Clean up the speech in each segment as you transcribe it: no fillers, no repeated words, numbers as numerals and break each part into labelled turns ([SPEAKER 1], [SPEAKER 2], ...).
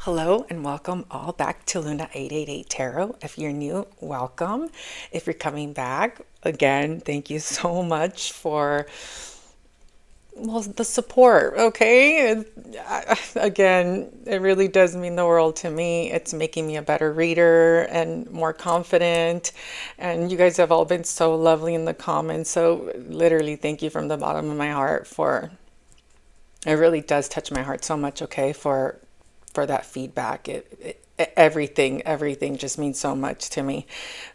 [SPEAKER 1] Hello and welcome all back to Luna 888 Tarot. If you're new, welcome. If you're coming back, again, thank you so much for the support, okay? Again, it really does mean the world to me. It's making me a better reader and more confident. And you guys have all been so lovely in the comments. So literally thank you from the bottom of my heart for it really does touch my heart so much, okay, for that feedback. Everything just means so much to me.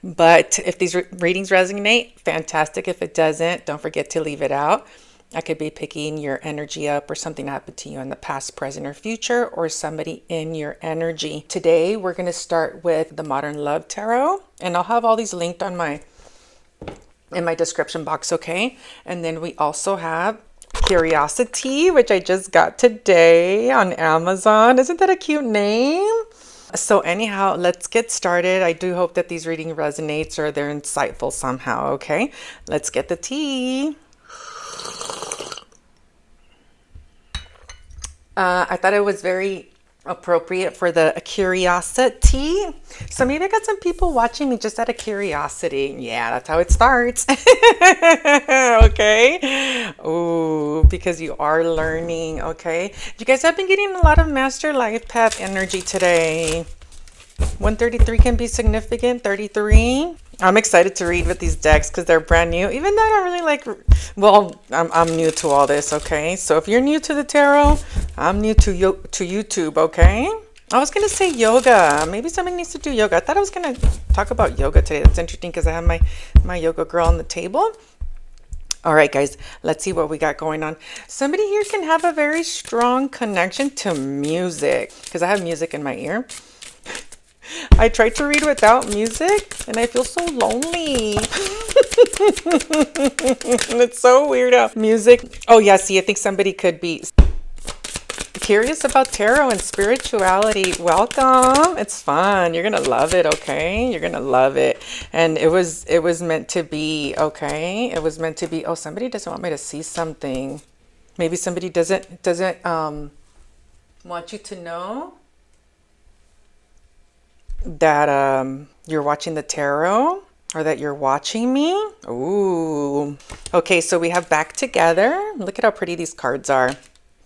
[SPEAKER 1] But if these readings resonate, fantastic. If it doesn't, don't forget to leave it out. I could be picking your energy up or something happened to you in the past, present, or future, or somebody in your energy. Today, we're going to start with the Modern Love Tarot, and I'll have all these linked on in my description box, okay? And then we also have Curiousitea, which I just got today on Amazon. Isn't that a cute name? So anyhow, let's get started. I do hope that these readings resonates or they're insightful somehow, okay? Let's get the tea. I thought it was very appropriate for the curiosity. So maybe I got some people watching me just out of curiosity. Yeah, that's how it starts. Okay. Ooh, because you are learning. Okay. You guys have been getting a lot of Master Life Path energy today. 133 can be significant. 33. I'm excited to read with these decks because they're brand new. Even though I don't really like, well, I'm new to all this, okay? So if you're new to the tarot, I'm new to YouTube, okay? I was going to say yoga. Maybe somebody needs to do yoga. I thought I was going to talk about yoga today. That's interesting because I have my yoga girl on the table. All right, guys, let's see what we got going on. Somebody here can have a very strong connection to music because I have music in my ear. I tried to read without music and I feel so lonely. It's so weird how music. Oh yeah, see, I think somebody could be curious about tarot and spirituality. Welcome. It's fun. You're gonna love it, okay? You're gonna love it. And it was meant to be, okay? It was meant to be. Oh, somebody doesn't want me to see something. Maybe somebody doesn't want you to know that you're watching the tarot or that you're watching me. Ooh. Okay, so we have back together. Look at how pretty these cards are.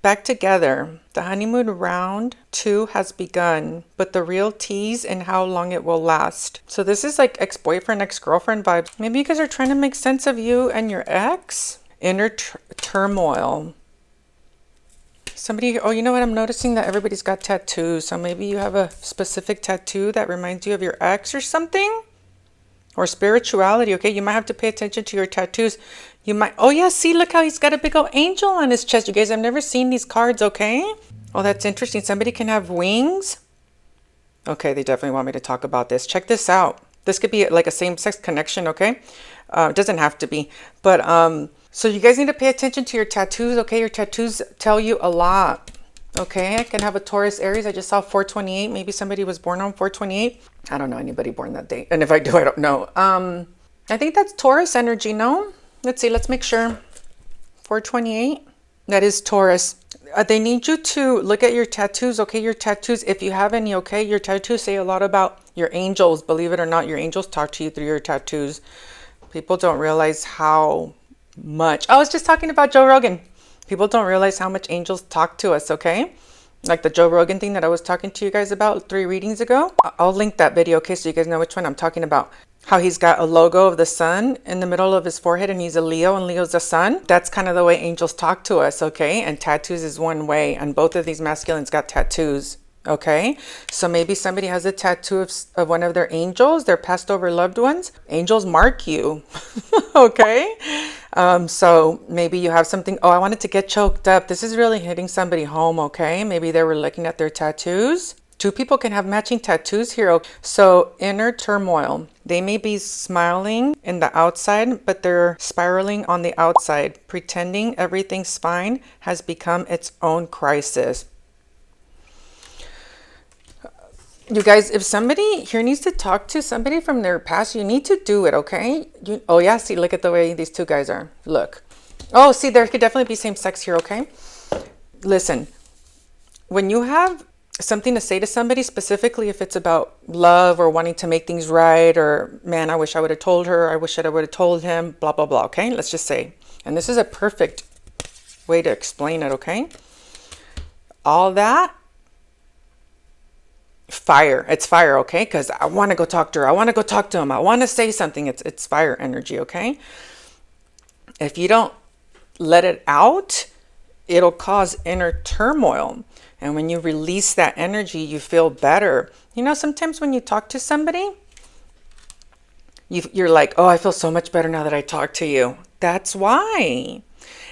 [SPEAKER 1] Back together. The honeymoon round 2 has begun, but the real tease and how long it will last. So this is like ex-boyfriend, ex-girlfriend vibes. Maybe you guys are trying to make sense of you and your ex. Inner turmoil. Somebody, oh, you know what? I'm noticing that everybody's got tattoos. So maybe you have a specific tattoo that reminds you of your ex or something. Or spirituality, okay? You might have to pay attention to your tattoos. You might, oh yeah, see, look how he's got a big old angel on his chest. You guys, I've never seen these cards, okay? Oh, that's interesting. Somebody can have wings. Okay, they definitely want me to talk about this. Check this out. This could be like a same-sex connection, okay? It doesn't have to be. But, so you guys need to pay attention to your tattoos, okay? Your tattoos tell you a lot, okay? I can have a Taurus Aries. I just saw 428. Maybe somebody was born on 428. I don't know anybody born that day. And if I do, I don't know. I think that's Taurus energy, no? Let's see. Let's make sure. 428. That is Taurus. They need you to look at your tattoos, okay? Your tattoos, if you have any, okay? Your tattoos say a lot about your angels. Believe it or not, your angels talk to you through your tattoos. People don't realize how much. I was just talking about Joe Rogan. People don't realize how much angels talk to us, okay? Like the Joe Rogan thing that I was talking to you guys about 3 readings ago. I'll link that video, okay, so you guys know which one I'm talking about. How he's got a logo of the sun in the middle of his forehead and he's a Leo and Leo's the sun. That's kind of the way angels talk to us, okay? And tattoos is one way. And both of these masculines got tattoos, okay? So maybe somebody has a tattoo of one of their angels, their passed over loved ones. Angels mark you, okay? So maybe you have something. Oh, I wanted to get choked up. This is really hitting somebody home, okay? Maybe they were looking at their tattoos. 2 people can have matching tattoos here. So inner turmoil. They may be smiling in the outside, but they're spiraling on the outside. Pretending everything's fine has become its own crisis. You guys, if somebody here needs to talk to somebody from their past, you need to do it, okay? Oh yeah, see, look at the way these 2 guys are. Look. Oh, see, there could definitely be same sex here, okay? Listen, when you have something to say to somebody, specifically if it's about love or wanting to make things right, or man, I wish I would have told her, I wish I would have told him, blah, blah, blah. Okay, let's just say. And this is a perfect way to explain it, okay? All that, fire. It's fire, okay? Because I want to go talk to her. I want to go talk to him. I want to say something. It's fire energy, okay? If you don't let it out, it'll cause inner turmoil. And when you release that energy, you feel better. You know, sometimes when you talk to somebody, you're like, oh, I feel so much better now that I talked to you. That's why.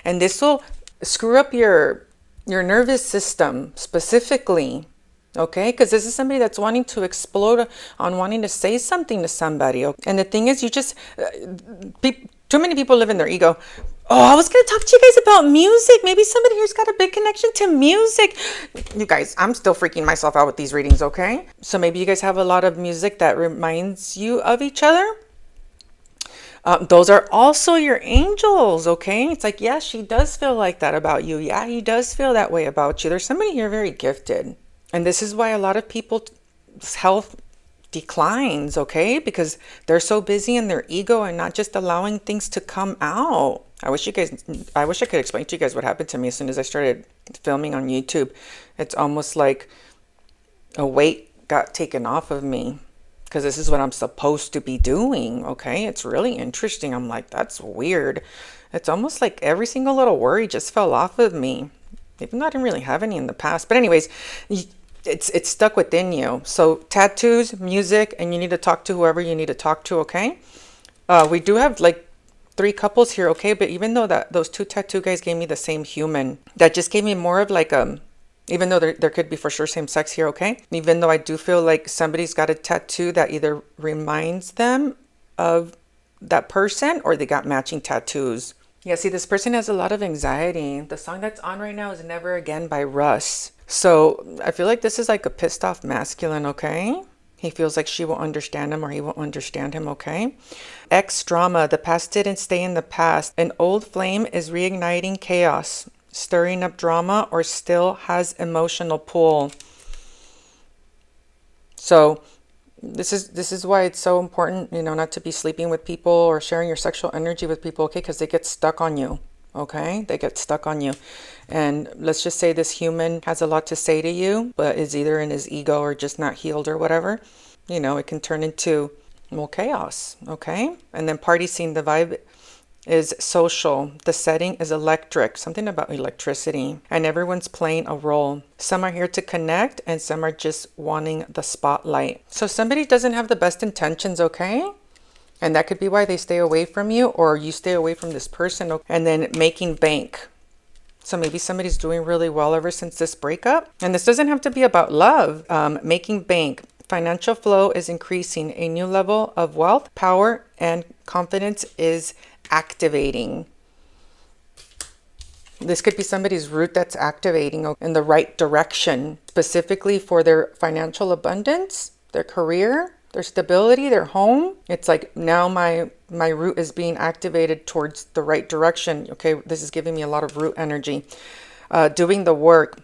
[SPEAKER 1] And this will screw up your nervous system specifically, okay? Because this is somebody that's wanting to explode on wanting to say something to somebody. Okay? And the thing is, you just, too many people live in their ego. Oh, I was going to talk to you guys about music. Maybe somebody here's got a big connection to music. You guys, I'm still freaking myself out with these readings, okay? So maybe you guys have a lot of music that reminds you of each other. Those are also your angels, okay? It's like, yeah, she does feel like that about you. Yeah, he does feel that way about you. There's somebody here very gifted. And this is why a lot of people's health declines, okay? Because they're so busy in their ego and not just allowing things to come out. I wish I could explain to you guys what happened to me as soon as I started filming on YouTube. It's almost like a weight got taken off of me, because this is what I'm supposed to be doing, okay? It's really interesting. I'm like, that's weird. It's almost like every single little worry just fell off of me, even though I didn't really have any in the past. But anyways, it's stuck within you. So tattoos, music, and you need to talk to whoever you need to talk to, okay? We do have like 3 couples here, okay? But even though those 2 tattoo guys gave me the same human, that just gave me more of like even though there could be for sure same sex here, okay? Even though I do feel like somebody's got a tattoo that either reminds them of that person or they got matching tattoos. Yeah, see, this person has a lot of anxiety. The song that's on right now is Never Again by Russ. So I feel like this is like a pissed off masculine, okay? He feels like she will understand him or he won't understand him, okay? Ex drama, the past didn't stay in the past. An old flame is reigniting chaos, stirring up drama, or still has emotional pull. So this is why it's so important, you know, not to be sleeping with people or sharing your sexual energy with people, okay? Because they get stuck on you, okay? They get stuck on you. And let's just say this human has a lot to say to you, but is either in his ego or just not healed or whatever. You know, it can turn into, well, chaos, okay? And then party scene, the vibe is social. The setting is electric, something about electricity. And everyone's playing a role. Some are here to connect and some are just wanting the spotlight. So somebody doesn't have the best intentions, okay? And that could be why they stay away from you, or you stay away from this person. And then making bank. So maybe somebody's doing really well ever since this breakup. And this doesn't have to be about love. Making bank. Financial flow is increasing. A new level of wealth, power, and confidence is activating. This could be somebody's root that's activating in the right direction, specifically for their financial abundance, their career, their stability, their home. It's like, now my root is being activated towards the right direction. Okay, this is giving me a lot of root energy. Doing the work.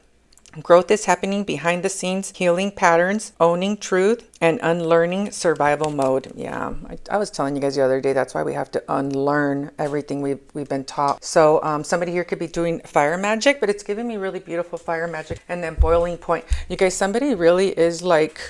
[SPEAKER 1] Growth is happening behind the scenes, healing patterns, owning truth, and unlearning survival mode. Yeah, I was telling you guys the other day, that's why we have to unlearn everything we've been taught. So somebody here could be doing fire magic, but it's giving me really beautiful fire magic. And then boiling point. You guys, somebody really is like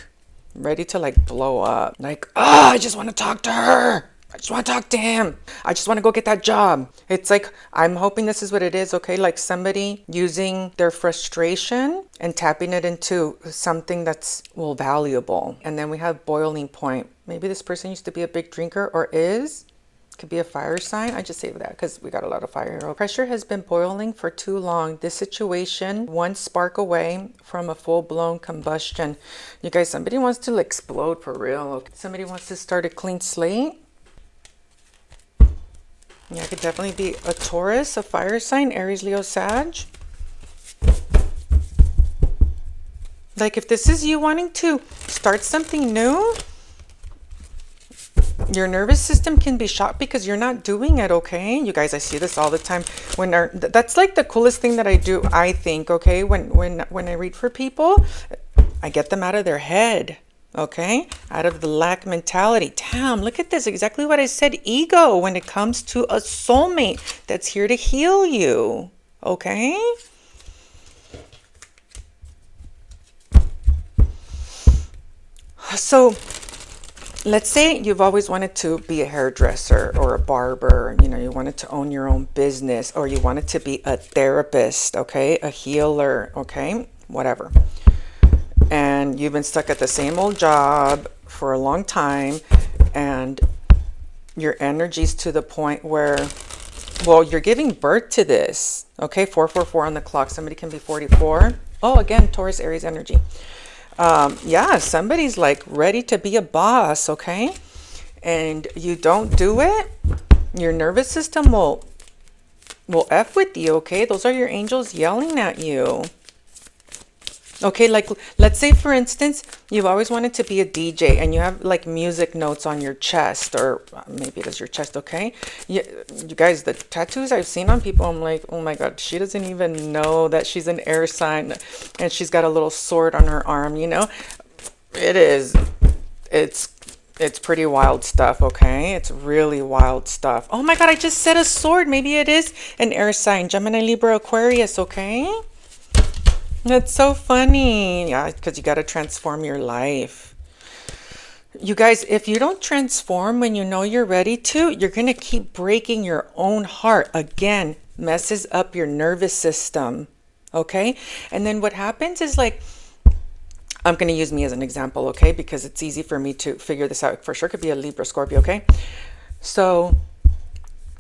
[SPEAKER 1] ready to like blow up. Like, oh, I just want to talk to her. I just want to talk to him. I just want to go get that job. It's like, I'm hoping this is what it is, okay? Like somebody using their frustration and tapping it into something that's, well, valuable. And then we have boiling point. Maybe this person used to be a big drinker or is. Could be a fire sign. I just saved that because we got a lot of fire here. Pressure has been boiling for too long. This situation, one spark away from a full-blown combustion. You guys, somebody wants to explode for real. Okay? Somebody wants to start a clean slate. Yeah, it could definitely be a Taurus, a fire sign, Aries, Leo, Sag. Like if this is you wanting to start something new, your nervous system can be shocked because you're not doing it, okay? You guys, I see this all the time. That's like the coolest thing that I do, I think, okay? When I read for people, I get them out of their head. Okay, out of the lack mentality. Damn, look at this. Exactly what I said. Ego when it comes to a soulmate that's here to heal you. Okay. So let's say you've always wanted to be a hairdresser or a barber. You know, you wanted to own your own business, or you wanted to be a therapist. Okay, a healer. Okay, whatever. And you've been stuck at the same old job for a long time, and your energy's to the point where, well, you're giving birth to this. Okay, 444 on the clock. Somebody can be 44. Oh, again, Taurus, Aries energy. Yeah, somebody's like ready to be a boss. Okay, and you don't do it, your nervous system will F with you. Okay, those are your angels yelling at you. Okay, like let's say for instance, you've always wanted to be a DJ and you have like music notes on your chest, or maybe it is your chest, okay? You guys, the tattoos I've seen on people, I'm like, oh my God, she doesn't even know that she's an air sign and she's got a little sword on her arm, you know? It's pretty wild stuff, okay? It's really wild stuff. Oh my God, I just said a sword. Maybe it is an air sign, Gemini, Libra, Aquarius, okay? That's so funny. Yeah, because you got to transform your life. You guys, if you don't transform when you know you're ready to, you're going to keep breaking your own heart. Again, messes up your nervous system. Okay? And then what happens is like, I'm going to use me as an example, okay? Because it's easy for me to figure this out. For sure, could be a Libra, Scorpio, okay? So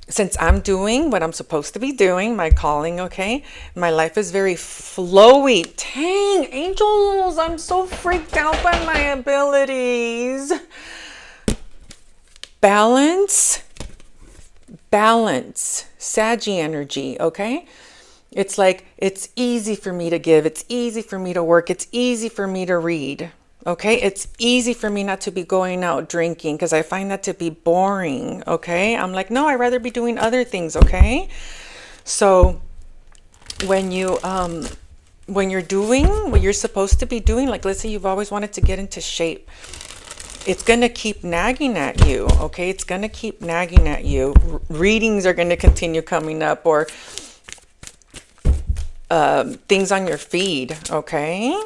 [SPEAKER 1] since I'm doing what I'm supposed to be doing, my calling, okay, my life is very flowy. Dang, angels, I'm so freaked out by my abilities. Balance, Saggy energy, okay? It's like, it's easy for me to give. It's easy for me to work. It's easy for me to read. Okay, it's easy for me not to be going out drinking because I find that to be boring. Okay, I'm like, no, I'd rather be doing other things. Okay, so when you're doing what you're supposed to be doing, like let's say you've always wanted to get into shape, it's gonna keep nagging at you. Okay, it's gonna keep nagging at you. Readings are gonna continue coming up, or things on your feed. Okay.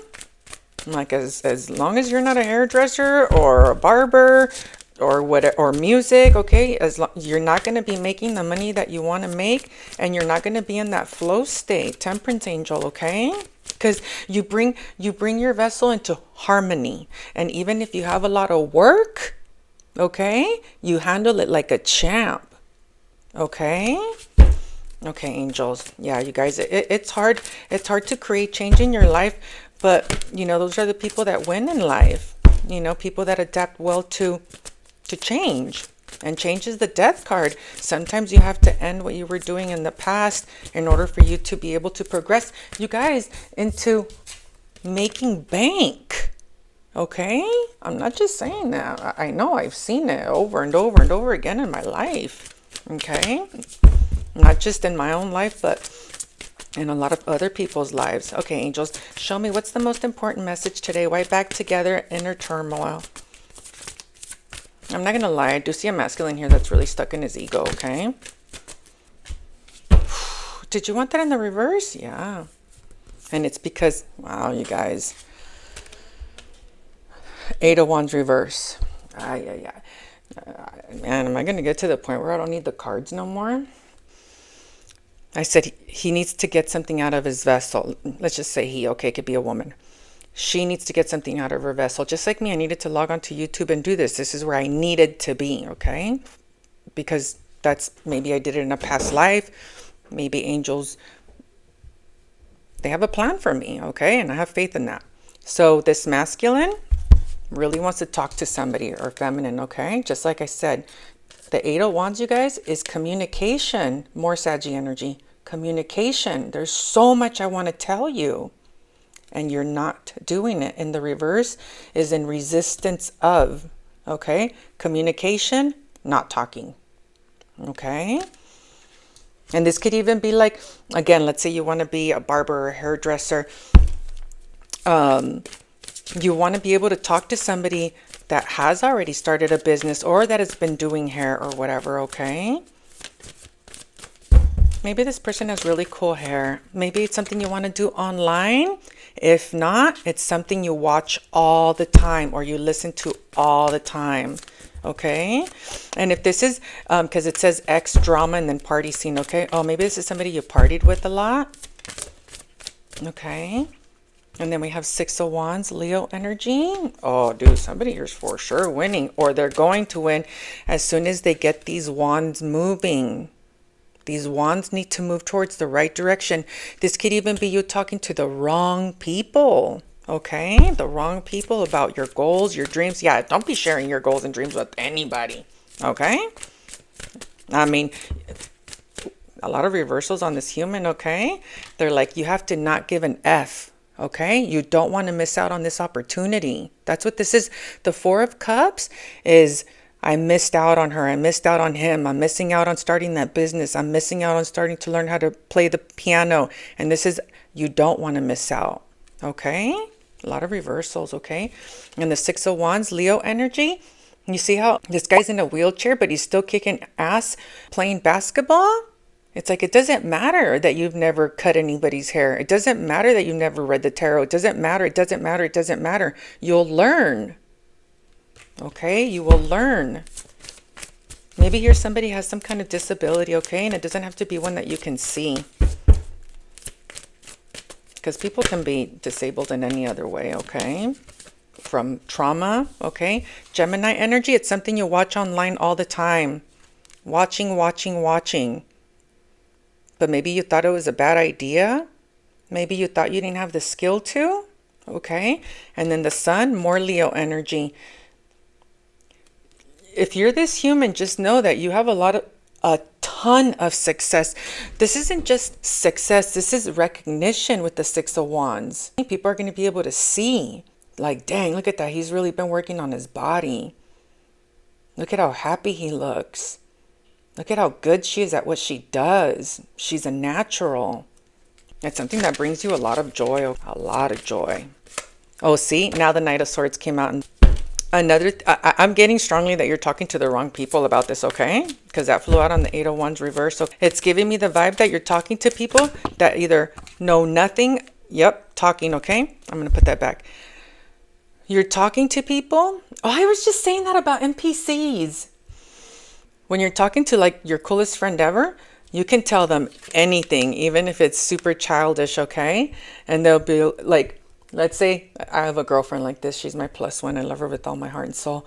[SPEAKER 1] Like as long as you're not a hairdresser or a barber or what, or music, okay, you're not going to be making the money that you want to make, and you're not going to be in that flow state. Temperance angel, okay? Because you bring your vessel into harmony, and even if you have a lot of work, okay, you handle it like a champ. Okay, angels. Yeah, you guys, it's hard to create change in your life. But, you know, those are the people that win in life. You know, people that adapt well to change. And change is the death card. Sometimes you have to end what you were doing in the past in order for you to be able to progress, you guys, into making bank. Okay? I'm not just saying that. I know I've seen it over and over and over again in my life. Okay? Not just in my own life, but in a lot of other people's lives. Okay, angels, show me what's the most important message today. Why back together, inner turmoil? I'm not gonna lie, I do see a masculine here that's really stuck in his ego. Okay, did you want that in the reverse? Yeah. And it's because, wow, you guys, 8 of Wands reverse. Man, am I gonna get to the point where I don't need the cards no more? I said he needs to get something out of his vessel. Let's just say he, okay, it could be a woman. She needs to get something out of her vessel. Just like me, I needed to log on to YouTube and do this. This is where I needed to be, okay? Because that's, maybe I did it in a past life. Maybe angels, they have a plan for me, okay? And I have faith in that. So this masculine really wants to talk to somebody, or feminine, okay? Just like I said, the 8 of Wands, you guys, is communication. More Saggy energy. Communication. There's so much I want to tell you, and you're not doing it. And the reverse is in resistance of, okay? Communication, not talking, okay? And this could even be like, again, let's say you want to be a barber or a hairdresser. You want to be able to talk to somebody that has already started a business or that has been doing hair or whatever, okay? Maybe this person has really cool hair. Maybe it's something you want to do online. If not, it's something you watch all the time or you listen to all the time, okay? And if this is, because it says X drama and then party scene, okay? Oh, maybe this is somebody you partied with a lot, okay? And then we have Six of Wands, Leo energy. Oh, dude, somebody here's for sure winning, or they're going to win as soon as they get these wands moving. These wands need to move towards the right direction. This could even be you talking to the wrong people, okay? The wrong people about your goals, your dreams. Yeah, don't be sharing your goals and dreams with anybody, okay? I mean, a lot of reversals on this human, okay? They're like, you have to not give an F, okay? You don't want to miss out on this opportunity. That's what this is. The Four of Cups is, I missed out on her. I missed out on him. I'm missing out on starting that business. I'm missing out on starting to learn how to play the piano. And this is, you don't want to miss out, okay? A lot of reversals, okay? And the Six of Wands, Leo energy. You see how this guy's in a wheelchair, but he's still kicking ass playing basketball? It's like, it doesn't matter that you've never cut anybody's hair. It doesn't matter that you've never read the tarot. It doesn't matter. It doesn't matter. It doesn't matter. You'll learn. Okay, you will learn. Maybe here somebody has some kind of disability, okay? And it doesn't have to be one that you can see. Because people can be disabled in any other way, okay? From trauma, okay? Gemini energy, it's something you watch online all the time. Watching, watching, watching. But maybe you thought it was a bad idea. Maybe you thought you didn't have the skill to, okay? And then the Sun, more Leo energy. If you're this human, just know that you have a ton of success. This isn't just success. This is recognition with the Six of Wands. People are going to be able to see, like, dang, look at that. He's really been working on his body. Look at how happy he looks. Look at how good she is at what she does. She's a natural. It's something that brings you a lot of joy. A lot of joy. Oh, see, now the Knight of Swords came out. And I'm getting strongly that you're talking to the wrong people about this, okay? Because that flew out on the Eight of Wands reverse. So it's giving me the vibe that you're talking to people that either know nothing. Yep, talking, okay? I'm going to put that back. You're talking to people. Oh, I was just saying that about NPCs. When you're talking to like your coolest friend ever, you can tell them anything, even if it's super childish, okay? And they'll be like, let's say I have a girlfriend like this. She's my plus one. I love her with all my heart and soul.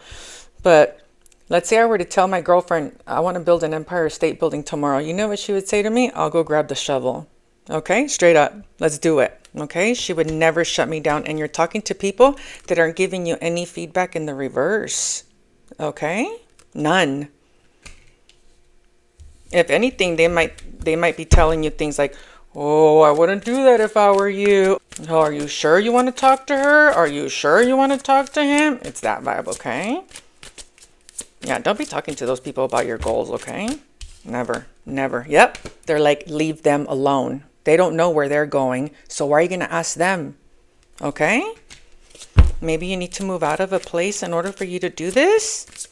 [SPEAKER 1] But let's say I were to tell my girlfriend, I want to build an Empire State Building tomorrow. You know what she would say to me? I'll go grab the shovel. Okay, straight up. Let's do it. Okay, she would never shut me down. And you're talking to people that aren't giving you any feedback in the reverse. Okay, none. If anything, they might be telling you things like, oh, I wouldn't do that if I were you. Oh, are you sure you want to talk to her? Are you sure you want to talk to him? It's that vibe, okay? Yeah, don't be talking to those people about your goals, okay? Never, never. Yep, they're like, leave them alone. They don't know where they're going, so why are you going to ask them? Okay? Maybe you need to move out of a place in order for you to do this.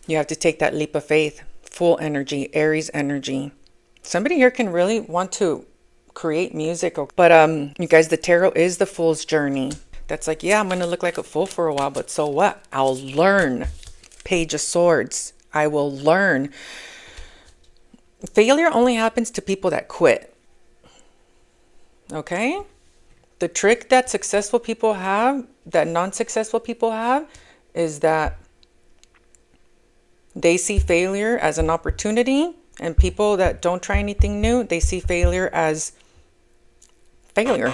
[SPEAKER 1] You have to take that leap of faith. Full energy, Aries energy. Somebody here can really want to create music. But you guys, the tarot is the fool's journey. That's like, yeah, I'm going to look like a fool for a while, but so what? I'll learn. Page of Swords. I will learn. Failure only happens to people that quit. Okay? The trick that successful people have, that non-successful people have, is that they see failure as an opportunity. And people that don't try anything new, they see failure as failure.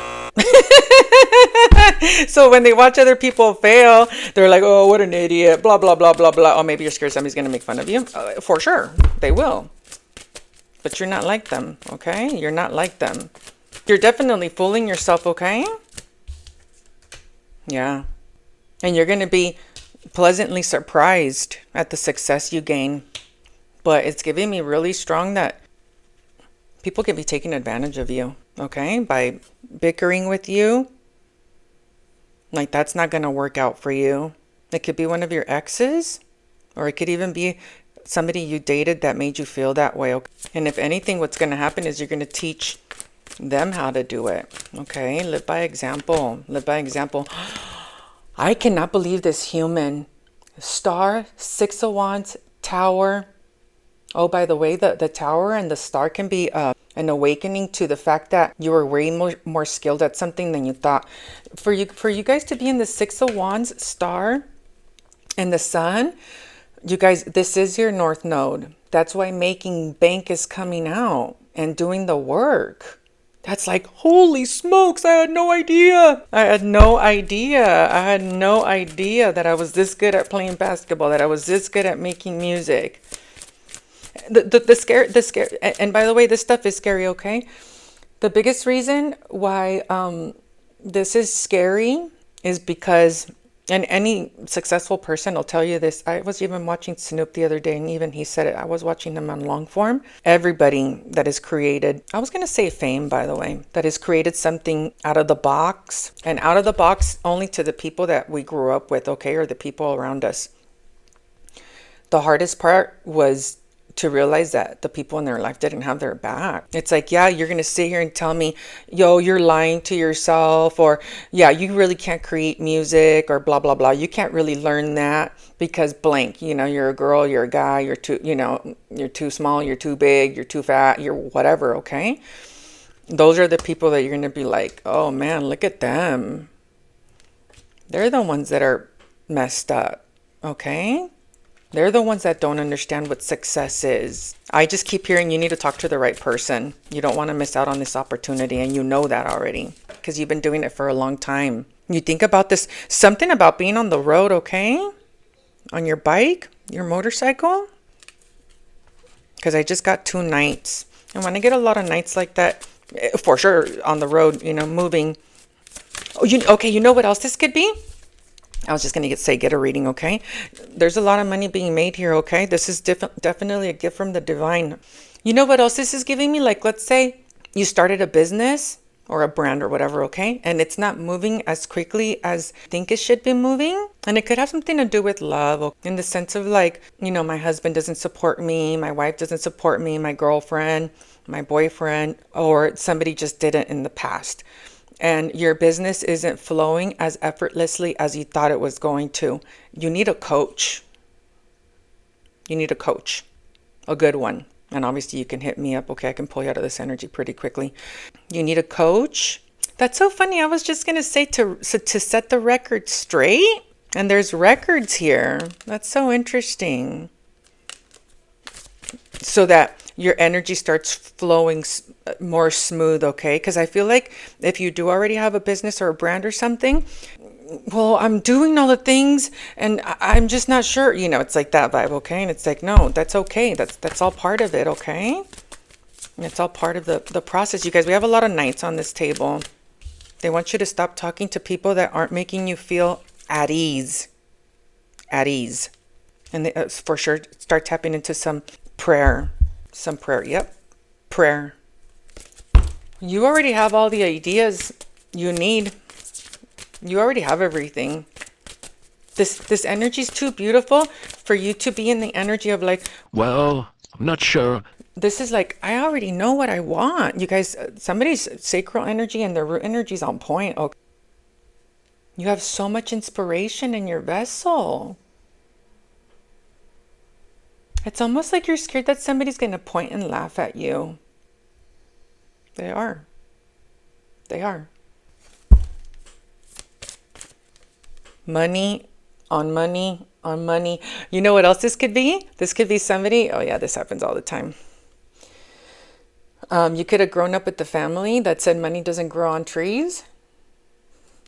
[SPEAKER 1] So when they watch other people fail, they're like, oh, what an idiot, blah, blah, blah, blah, blah. Oh, maybe you're scared somebody's going to make fun of you. For sure, they will. But you're not like them, okay? You're not like them. You're definitely fooling yourself, okay? Yeah. And you're going to be pleasantly surprised at the success you gain. But it's giving me really strong that people can be taking advantage of you, okay? By bickering with you, Like, that's not going to work out for you. It could be one of your exes, or it could even be somebody you dated that made you feel that way. Okay? And if anything, what's going to happen is you're going to teach them how to do it. Okay? Live by example. Live by example. I cannot believe this human. Star, Six of Wands, Tower. Oh, by the way, the Tower and the Star can be an awakening to the fact that you were way more skilled at something than you thought. For you guys to be in the Six of Wands, Star, and the Sun, you guys, this is your North Node. That's why making bank is coming out and doing the work. That's like, holy smokes, I had no idea. I had no idea. I had no idea that I was this good at playing basketball, that I was this good at making music. The scare, and by the way, this stuff is scary, okay? The biggest reason why this is scary is because, and any successful person will tell you this. I was even watching Snoop the other day, and even he said it. I was watching him on long form. Everybody that is created, I was going to say fame, by the way, that has created something out of the box, and out of the box only to the people that we grew up with, okay, or the people around us. The hardest part was to realize that the people in their life didn't have their back. It's like, yeah, you're going to sit here and tell me, yo, you're lying to yourself, or yeah, you really can't create music, or blah, blah, blah. You can't really learn that because blank, you know, you're a girl, you're a guy, you're too, you know, you're too small, you're too big, you're too fat, you're whatever, okay? Those are the people that you're going to be like, oh man, look at them. They're the ones that are messed up, okay? They're the ones that don't understand what success is. I just keep hearing you need to talk to the right person. You don't want to miss out on this opportunity, and you know that already because you've been doing it for a long time. You think about this, something about being on the road, okay? On your bike, your motorcycle. Because I just got 2 nights. And when I get a lot of nights like that, for sure on the road, you know, moving. Oh, okay, you know what else this could be? I was just going to say, get a reading, okay? There's a lot of money being made here, okay? This is definitely a gift from the divine. You know what else this is giving me? Like, let's say you started a business or a brand or whatever, okay? And it's not moving as quickly as I think it should be moving. And it could have something to do with love, in the sense of like, you know, my husband doesn't support me, my wife doesn't support me, my girlfriend, my boyfriend, or somebody just didn't in the past. And your business isn't flowing as effortlessly as you thought it was going to. You need a coach. You need a coach, a good one. And obviously you can hit me up. Okay, I can pull you out of this energy pretty quickly. You need a coach. That's so funny. I was just going to say to set the record straight. And there's records here. That's so interesting. So that your energy starts flowing more smooth, okay? Because I feel like if you do already have a business or a brand or something, well, I'm doing all the things and I'm just not sure. You know, it's like that vibe, okay? And it's like, no, that's okay. That's all part of it, okay? It's all part of the process. You guys, we have a lot of knights on this table. They want you to stop talking to people that aren't making you feel at ease. At ease. And they, for sure, start tapping into some prayer. Some prayer. Yep. Prayer. You already have all the ideas you need. You already have everything. This energy is too beautiful for you to be in the energy of like,
[SPEAKER 2] well, I'm not sure.
[SPEAKER 1] This is like, I already know what I want. You guys, somebody's sacral energy and their root energy is on point. Okay. You have so much inspiration in your vessel. It's almost like you're scared that somebody's going to point and laugh at you. They are. They are. Money on money on money. You know what else this could be? This could be somebody. Oh yeah, this happens all the time. You could have grown up with the family that said money doesn't grow on trees.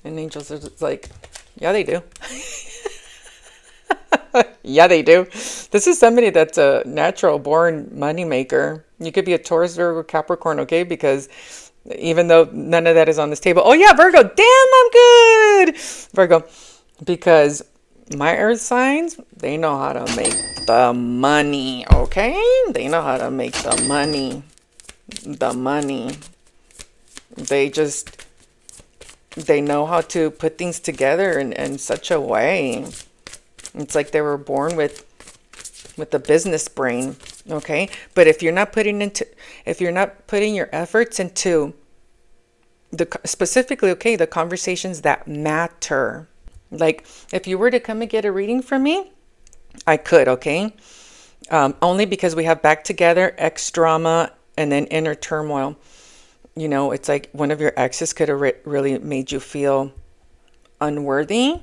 [SPEAKER 1] And angels are just like, yeah, they do. Yeah, they do. This is somebody that's a natural born money maker. You could be a Taurus, Virgo, Capricorn, okay? Because even though none of that is on this table. Oh yeah, Virgo. Damn, I'm good. Virgo. Because my earth signs, they know how to make the money, okay? They know how to make the money. The money. They just they know how to put things together in such a way. It's like they were born with a business brain, okay? But if you're not putting your efforts into specifically, okay, the conversations that matter. Like if you were to come and get a reading from me, I could, okay? Only because we have back together, ex drama, and then inner turmoil. You know, it's like one of your exes could have really made you feel unworthy,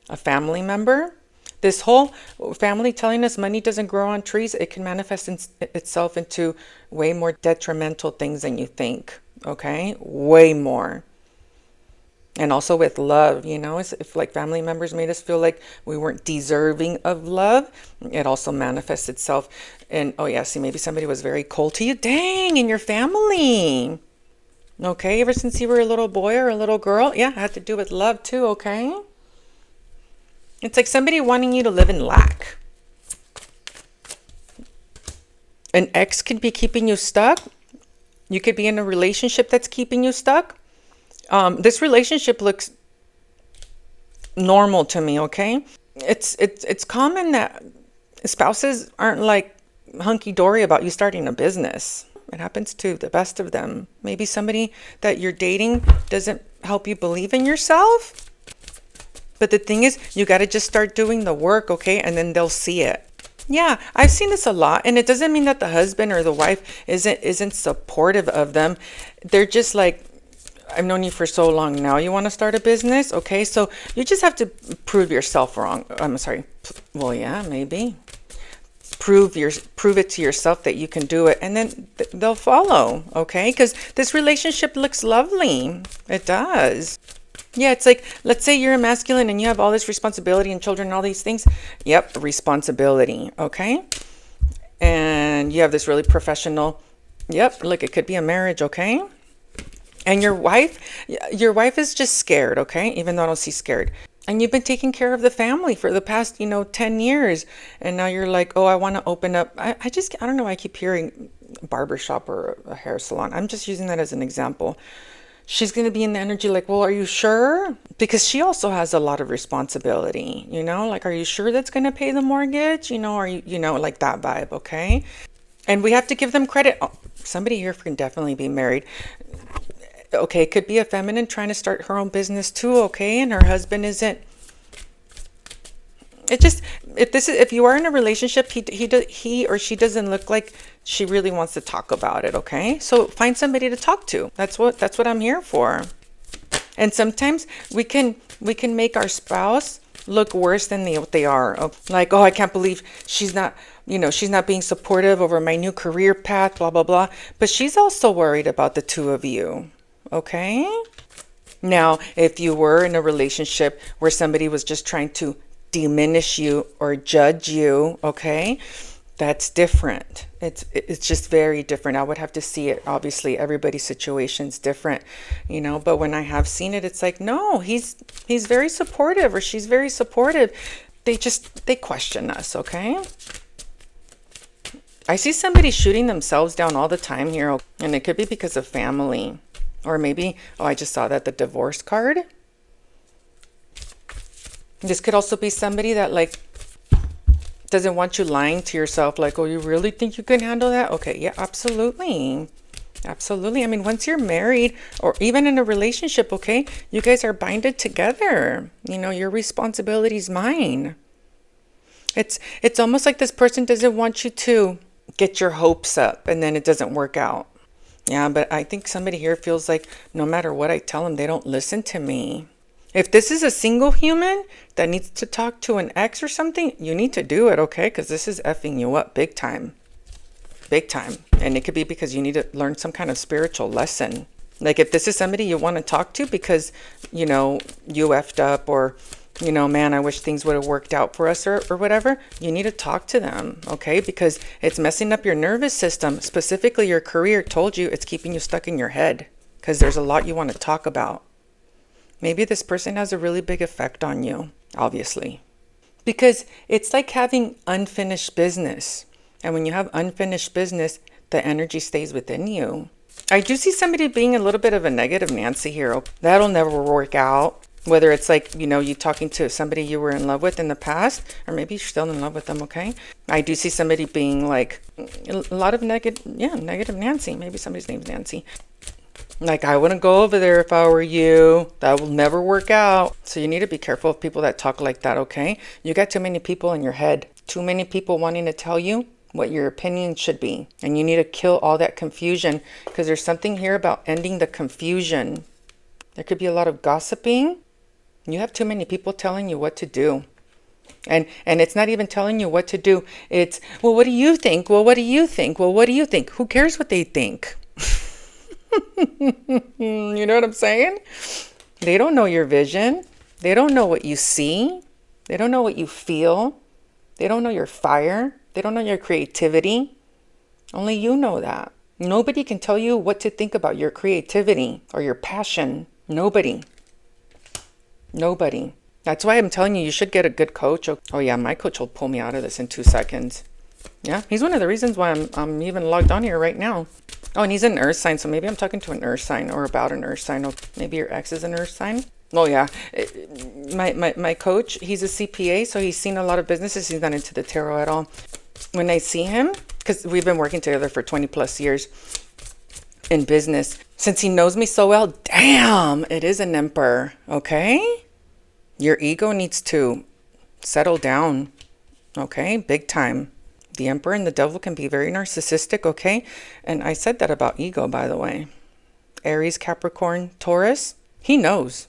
[SPEAKER 1] a family member. This whole family telling us money doesn't grow on trees, it can manifest itself into way more detrimental things than you think, okay? Way more. And also with love, you know, if like family members made us feel like we weren't deserving of love, it also manifests itself in, oh yeah, see, maybe somebody was very cold to you. Dang, in your family. Okay, ever since you were a little boy or a little girl, yeah, it had to do with love too, okay? It's like somebody wanting you to live in lack. An ex could be keeping you stuck. You could be in a relationship that's keeping you stuck. This relationship looks normal to me, okay? It's common that spouses aren't like hunky-dory about you starting a business. It happens to the best of them. Maybe somebody that you're dating doesn't help you believe in yourself. But the thing is, you got to just start doing the work, okay? And then they'll see it. Yeah, I've seen this a lot. And it doesn't mean that the husband or the wife isn't supportive of them. They're just like, I've known you for so long now. You want to start a business? Okay, so you just have to prove yourself wrong. I'm sorry. Well, yeah, maybe. Prove it to yourself that you can do it, and then they'll follow, okay? Because this relationship looks lovely. It does. Yeah, it's like, let's say you're a masculine and you have all this responsibility and children and all these things. Yep, responsibility, okay? And you have this really professional, yep, look, it could be a marriage, okay? And your wife is just scared, okay? Even though I don't see scared. And you've been taking care of the family for the past, 10 years. And now you're like, oh, I want to open up. I don't know why I keep hearing barbershop or a hair salon. I'm just using that as an example. She's going to be in the energy like, well, are you sure? Because she also has a lot of responsibility, like, are you sure that's going to pay the mortgage? Are you, like that vibe, okay? And we have to give them credit. Oh, somebody here can definitely be married. Okay, it could be a feminine trying to start her own business too, okay? And her husband isn't. If you are in a relationship, he or she doesn't look like she really wants to talk about it, okay? So find somebody to talk to. That's what I'm here for. And sometimes we can make our spouse look worse than what they are. Like, oh, I can't believe she's not being supportive over my new career path, blah, blah, blah. But she's also worried about the two of you. Okay? Now, if you were in a relationship where somebody was just trying to diminish you or judge you, okay, that's different. It's just very different. I would have to see it. Obviously, everybody's situation's different, but when I have seen it, it's like, no, he's very supportive or she's very supportive. They question us, okay? I see somebody shooting themselves down all the time here, and it could be because of family. Or maybe, I just saw that, the divorce card. This could also be somebody that like doesn't want you lying to yourself. Like, oh, you really think you can handle that? Okay, yeah, absolutely. Absolutely. I mean, once you're married or even in a relationship, okay, you guys are binded together. Your responsibility is mine. It's almost like this person doesn't want you to get your hopes up and then it doesn't work out. Yeah, but I think somebody here feels like no matter what I tell them, they don't listen to me. If this is a single human that needs to talk to an ex or something, you need to do it, okay? Because this is effing you up big time. Big time. And it could be because you need to learn some kind of spiritual lesson. Like if this is somebody you want to talk to because, you effed up or, man, I wish things would have worked out for us or whatever, you need to talk to them, okay? Because it's messing up your nervous system. Specifically, your career told you it's keeping you stuck in your head because there's a lot you want to talk about. Maybe this person has a really big effect on you, obviously. Because it's like having unfinished business. And when you have unfinished business, the energy stays within you. I do see somebody being a little bit of a negative Nancy here. That'll never work out. Whether it's like, you talking to somebody you were in love with in the past, or maybe you're still in love with them, okay? I do see somebody being like a lot of negative Nancy. Maybe somebody's name's Nancy. Like, I wouldn't go over there if I were you. That will never work out. So you need to be careful of people that talk like that, okay? You got too many people in your head. Too many people wanting to tell you what your opinion should be. And you need to kill all that confusion, because there's something here about ending the confusion. There could be a lot of gossiping. You have too many people telling you what to do. And it's not even telling you what to do. It's, well, what do you think? Well, what do you think? Well, what do you think? Who cares what they think? You know what I'm saying? They don't know your vision. They don't know what you see. They don't know what you feel. They don't know your fire. They don't know your creativity. Only you know that. Nobody can tell you what to think about your creativity or your passion. Nobody. Nobody. That's why I'm telling you, you should get a good coach. Oh yeah, my coach will pull me out of this in 2 seconds. Yeah, he's one of the reasons why I'm even logged on here right now. Oh, and he's an earth sign, so maybe I'm talking to an earth sign or about an earth sign. Or maybe your ex is an earth sign. Oh yeah, my coach, he's a CPA, so he's seen a lot of businesses. He's not into the tarot at all. When I see him, because we've been working together for 20 plus years in business, since he knows me so well, damn, it is an emperor, okay? Your ego needs to settle down, okay? Big time. The emperor and the devil can be very narcissistic, okay? And I said that about ego, by the way. Aries, Capricorn, Taurus, he knows.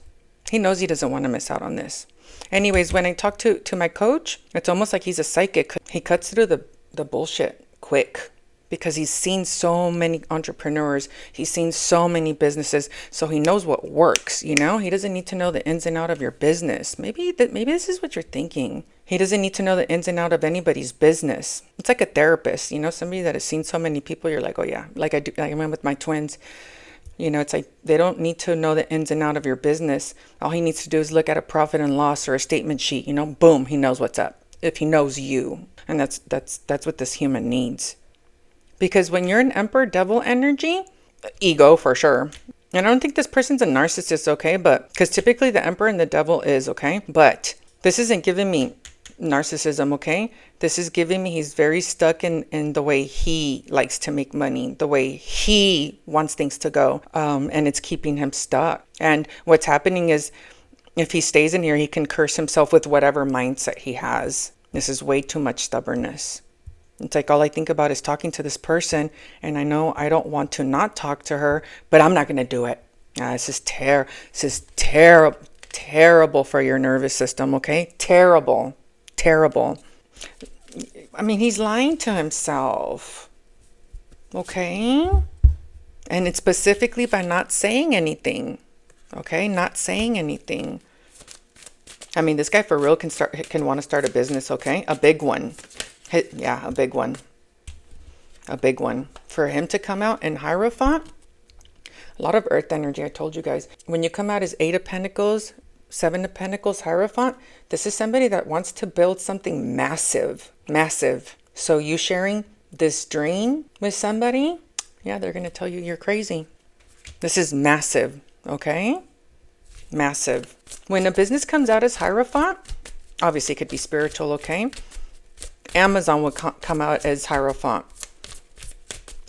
[SPEAKER 1] He knows he doesn't want to miss out on this. Anyways, when I talk to my coach, it's almost like he's a psychic. He cuts through the bullshit quick, because he's seen so many entrepreneurs. He's seen so many businesses. So he knows what works, He doesn't need to know the ins and out of your business. Maybe this is what you're thinking. He doesn't need to know the ins and out of anybody's business. It's like a therapist, somebody that has seen so many people. You're like, oh yeah, like I do. Like I went with my twins. It's like they don't need to know the ins and out of your business. All he needs to do is look at a profit and loss or a statement sheet. Boom, he knows what's up. If he knows you, and that's what this human needs. Because when you're an emperor devil energy, ego for sure. And I don't think this person's a narcissist, okay? But because typically the emperor and the devil is, okay? But this isn't giving me narcissism, okay? This is giving me he's very stuck in the way he likes to make money, the way he wants things to go. And it's keeping him stuck. And what's happening is if he stays in here, he can curse himself with whatever mindset he has. This is way too much stubbornness. It's like all I think about is talking to this person, and I know I don't want to not talk to her, but I'm not going to do it. This is terrible, terrible for your nervous system, okay? Terrible. I mean, he's lying to himself, okay? And it's specifically by not saying anything, okay? Not saying anything. I mean, this guy for real can want to start a business, okay? A big one. Yeah, a big one. A big one. For him to come out in Hierophant, a lot of earth energy, I told you guys. When you come out as 8 of Pentacles, 7 of Pentacles, Hierophant, this is somebody that wants to build something massive. Massive. So you sharing this dream with somebody, yeah, they're going to tell you you're crazy. This is massive, okay? Massive. When a business comes out as Hierophant, obviously it could be spiritual, okay? Amazon would come out as Hierophant.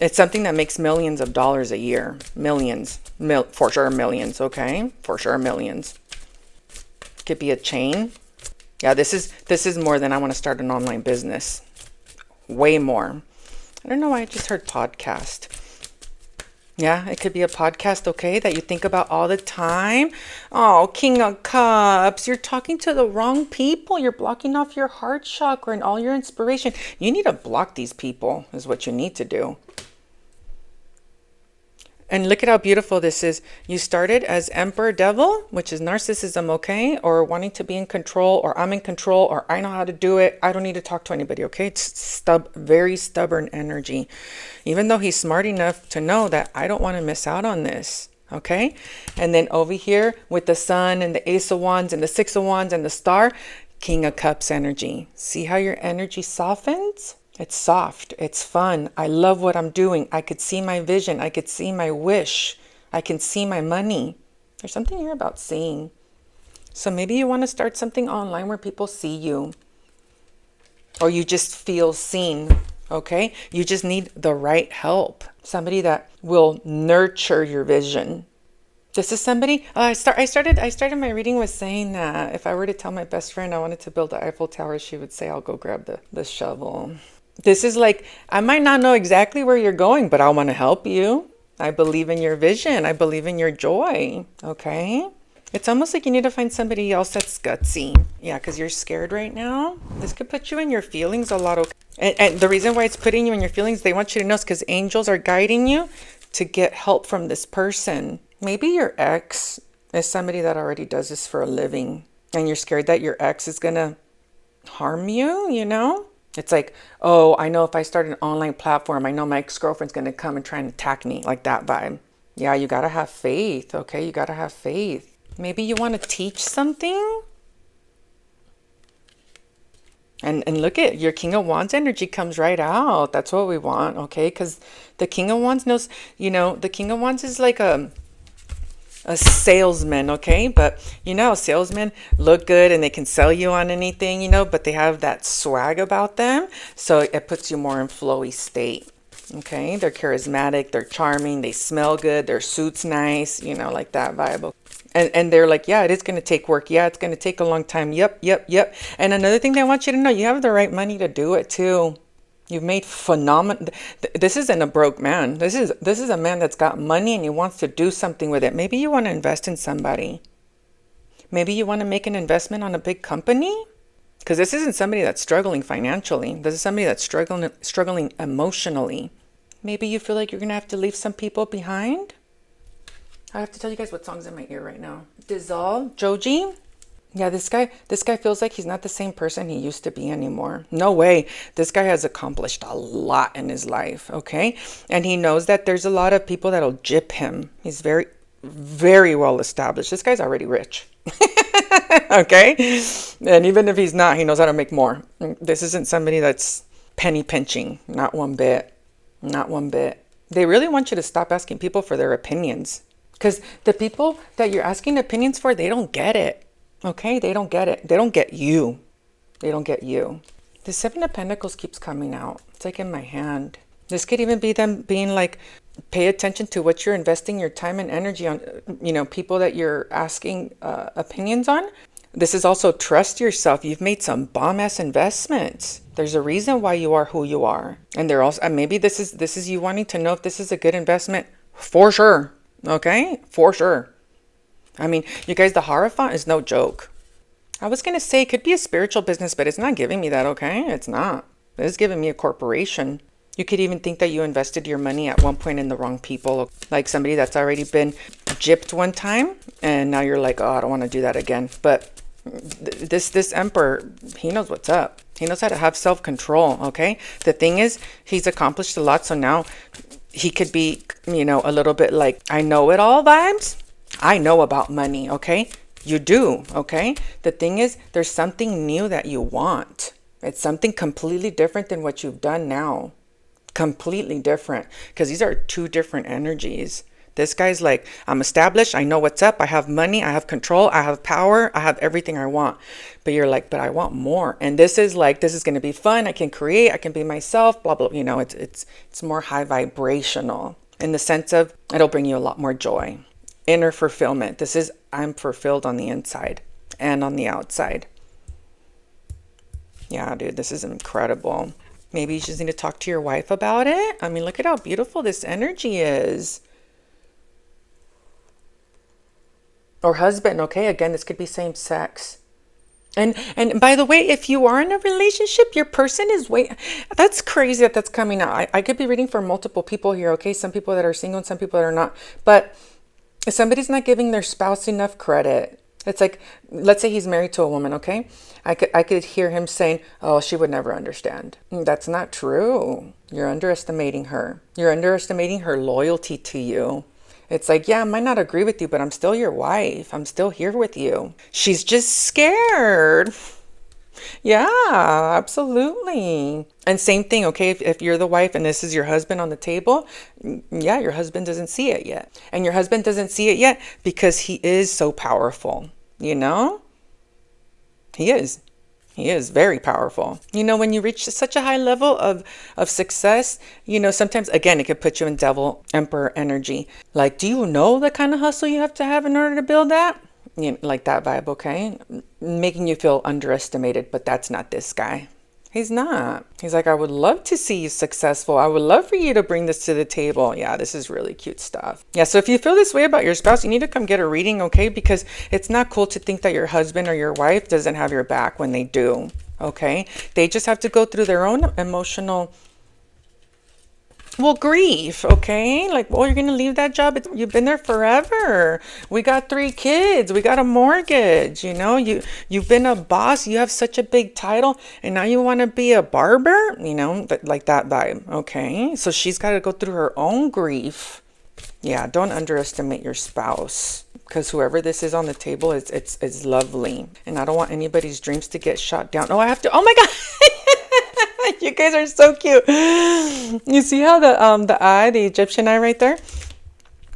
[SPEAKER 1] It's something that makes millions of dollars a year. Millions. For sure millions, okay? For sure millions. Could be a chain. Yeah, this is more than I want to start an online business. Way more. I don't know why I just heard podcast. Yeah, it could be a podcast, okay, that you think about all the time. Oh, King of Cups, you're talking to the wrong people. You're blocking off your heart chakra and all your inspiration. You need to block these people is what you need to do. And look at how beautiful this is. You started as Emperor Devil, which is narcissism, okay? Or wanting to be in control, or I'm in control, or I know how to do it. I don't need to talk to anybody, okay? It's very stubborn energy. Even though he's smart enough to know that I don't want to miss out on this, okay? And then over here with the Sun and the Ace of Wands and the Six of Wands and the Star, King of Cups energy. See how your energy softens? It's soft. It's fun. I love what I'm doing. I could see my vision. I could see my wish. I can see my money. There's something here about seeing. So maybe you want to start something online where people see you. Or you just feel seen. Okay? You just need the right help. Somebody that will nurture your vision. This is somebody. I started my reading with saying that if I were to tell my best friend I wanted to build the Eiffel Tower, she would say, "I'll go grab the shovel." This is like, I might not know exactly where you're going, but I want to help you. I believe in your vision. I believe in your joy. Okay? It's almost like you need to find somebody else that's gutsy. Yeah, because you're scared right now. This could put you in your feelings a lot. Okay? And the reason why it's putting you in your feelings, they want you to know, is because angels are guiding you to get help from this person. Maybe your ex is somebody that already does this for a living. And you're scared that your ex is going to harm you, you know? It's like, oh, I know if I start an online platform, I know my ex-girlfriend's going to come and try and attack me, like that vibe. Yeah, you got to have faith, okay? You got to have faith. Maybe you want to teach something. And look at your King of Wands energy comes right out. That's what we want, okay? Because the King of Wands knows, you know, the King of Wands is like a salesman, okay? But you know, salesmen look good and they can sell you on anything, you know, but they have that swag about them. So it puts you more in flowy state. Okay, they're charismatic, they're charming, they smell good, their suit's nice, you know, like that vibe. And they're like, yeah, it is going to take work. Yeah, it's going to take a long time. Yep. And another thing they want you to know, you have the right money to do it too. You've made phenomenal. This isn't a broke man. This is a man that's got money and he wants to do something with it. Maybe you want to invest in somebody. Maybe you want to make an investment on a big company. Because this isn't somebody that's struggling financially. This is somebody that's struggling emotionally. Maybe you feel like you're going to have to leave some people behind. I have to tell you guys what song's in my ear right now. Dissolve, Joji. Yeah, this guy feels like he's not the same person he used to be anymore. No way. This guy has accomplished a lot in his life, okay? And he knows that there's a lot of people that'll gyp him. He's very, very well established. This guy's already rich. Okay? And even if he's not, he knows how to make more. This isn't somebody that's penny pinching. Not one bit. Not one bit. They really want you to stop asking people for their opinions. Because the people that you're asking opinions for, they don't get it. Okay? They don't get it. They don't get you. They don't get you. The Seven of Pentacles keeps coming out. It's like in my hand. This could even be them being like, pay attention to what you're investing your time and energy on, you know, people that you're asking opinions on. This is also trust yourself. You've made some bomb-ass investments. There's a reason why you are who you are. And they're also, maybe this is you wanting to know if this is a good investment for sure. Okay? For sure. I mean, you guys, the Hierophant is no joke. I was going to say it could be a spiritual business, but it's not giving me that, okay? It's not. It's giving me a corporation. You could even think that you invested your money at one point in the wrong people, like somebody that's already been gypped one time, and now you're like, oh, I don't want to do that again. But this Emperor, he knows what's up. He knows how to have self-control, okay? The thing is, he's accomplished a lot, so now he could be, you know, a little bit like, I know it all vibes. I know about money, okay? You do, okay? The thing is, there's something new that you want. It's something completely different than what you've done now. Completely different, because these are two different energies. This guy's like, I'm established, I know what's up, I have money, I have control, I have power, I have everything I want. But you're like, but I want more. And this is like, this is going to be fun, I can create, I can be myself, blah blah. You know, it's more high vibrational in the sense of it'll bring you a lot more joy, inner fulfillment. This is, I'm fulfilled on the inside and on the outside. Yeah, dude, this is incredible. Maybe you just need to talk to your wife about it. I mean, look at how beautiful this energy is. Or husband, okay? Again, this could be same sex. And by the way, if you are in a relationship, your person is that's crazy that's coming out. I could be reading for multiple people here, okay? Some people that are single and some people that are not. But if somebody's not giving their spouse enough credit, it's like, let's say he's married to a woman, okay? I could hear him saying, oh, she would never understand. That's not true. You're underestimating her. You're underestimating her loyalty to you. It's like, yeah, I might not agree with you, but I'm still your wife. I'm still here with you. She's just scared. Yeah, absolutely. And same thing, okay, if you're the wife and this is your husband on the table, yeah, your husband doesn't see it yet. And your husband doesn't see it yet because he is so powerful, you know? He is. He is very powerful. You know, when you reach such a high level of success, you know, sometimes, again, it could put you in devil emperor energy. Like, do you know the kind of hustle you have to have in order to build that? You know, like that vibe, okay? Making you feel underestimated, but that's not this guy. He's not. He's like, I would love to see you successful. I would love for you to bring this to the table. Yeah, this is really cute stuff. Yeah, so if you feel this way about your spouse, you need to come get a reading, okay? Because it's not cool to think that your husband or your wife doesn't have your back when they do, okay? They just have to go through their own emotional, well, grief, okay? Like, well, you're gonna leave that job. You've been there forever. We got 3 kids. We got a mortgage. You know, you've been a boss. You have such a big title, and now you want to be a barber. You know, like that vibe, okay? So she's got to go through her own grief. Yeah, don't underestimate your spouse. Because whoever this is on the table it's lovely. And I don't want anybody's dreams to get shot down. Oh, I have to. Oh my God. You guys are so cute. You see how the Egyptian eye right there?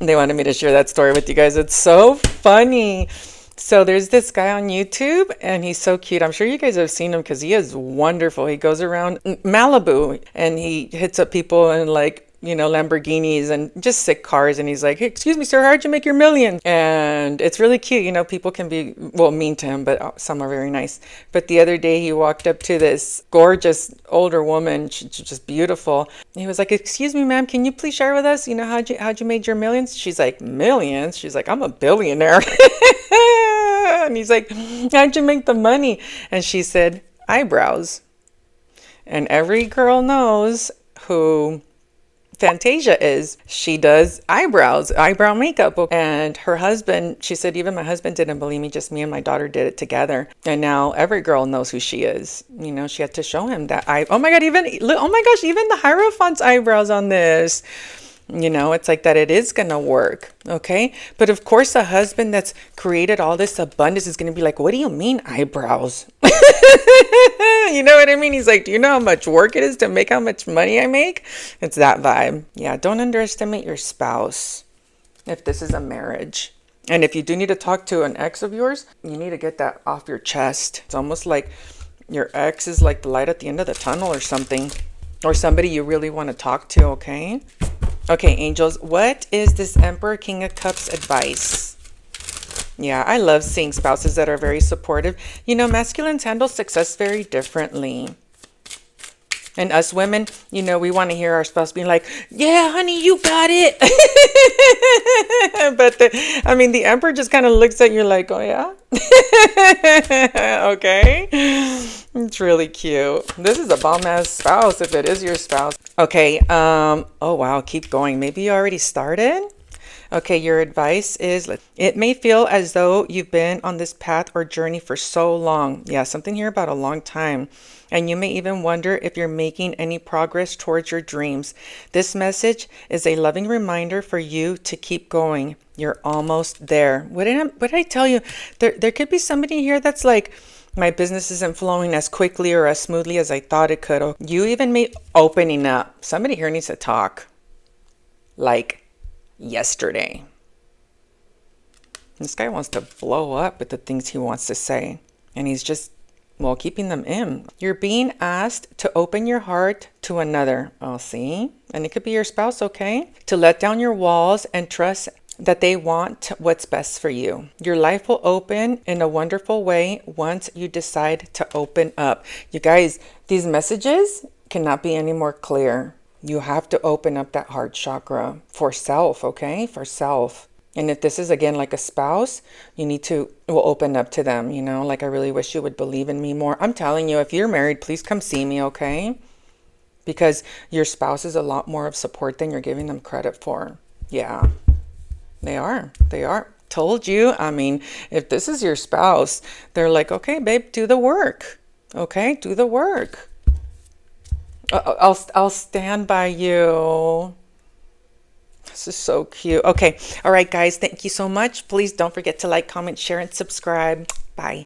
[SPEAKER 1] They wanted me to share that story with you guys. It's so funny. So there's this guy on YouTube and he's so cute. I'm sure you guys have seen him because he is wonderful. He goes around Malibu and he hits up people and like, you know, Lamborghinis and just sick cars. And he's like, hey, excuse me, sir, how'd you make your million? And it's really cute. You know, people can be, well, mean to him, but some are very nice. But the other day he walked up to this gorgeous older woman, she's just beautiful. And he was like, excuse me, ma'am, can you please share with us, you know, how'd you made your millions? She's like, millions? She's like, I'm a billionaire. And he's like, how'd you make the money? And she said, eyebrows. And every girl knows who Fantasia is. She does eyebrows, eyebrow makeup. And her husband, she said, even my husband didn't believe me, just me and my daughter did it together. And now every girl knows who she is. You know, she had to show him that oh my God, oh my gosh, even the Hierophant's eyebrows on this. You know, it's like that it is going to work. Okay. But of course, a husband that's created all this abundance is going to be like, what do you mean eyebrows? You know what I mean? He's like, do you know how much work it is to make how much money I make? It's that vibe. Yeah. Don't underestimate your spouse if this is a marriage. And if you do need to talk to an ex of yours, you need to get that off your chest. It's almost like your ex is like the light at the end of the tunnel or something, or somebody you really want to talk to. Okay. Okay, angels, what is this Emperor King of Cups advice? Yeah, I love seeing spouses that are very supportive. You know, masculines handle success very differently. And us women, you know, we want to hear our spouse being like, yeah, honey, you got it. But the Emperor just kind of looks at you like, oh, yeah? Okay. It's really cute. This is a bomb-ass spouse if it is your spouse. Okay. Oh, wow. Keep going. Maybe you already started? Okay, your advice is, it may feel as though you've been on this path or journey for so long. Yeah, something here about a long time. And you may even wonder if you're making any progress towards your dreams. This message is a loving reminder for you to keep going. You're almost there. What did I tell you? There could be somebody here that's like, my business isn't flowing as quickly or as smoothly as I thought it could. You even may opening up. Somebody here needs to talk. Like yesterday. This guy wants to blow up with the things he wants to say. And he's just, well, keeping them in. You're being asked to open your heart to another. Oh, see? And it could be your spouse, okay? To let down your walls and trust that they want what's best for you. Your life will open in a wonderful way once you decide to open up. You guys, these messages cannot be any more clear. You have to open up that heart chakra for self, okay? For self. And if this is, again, like a spouse, you need to, well, open up to them, you know? Like, I really wish you would believe in me more. I'm telling you, if you're married, please come see me, okay? Because your spouse is a lot more of support than you're giving them credit for. Yeah, they are. They are. Told you. I mean, if this is your spouse, they're like, okay, babe, do the work. Okay, do the work. I'll stand by you. This is so cute. Okay. All right, guys. Thank you so much. Please don't forget to like, comment, share, and subscribe. Bye.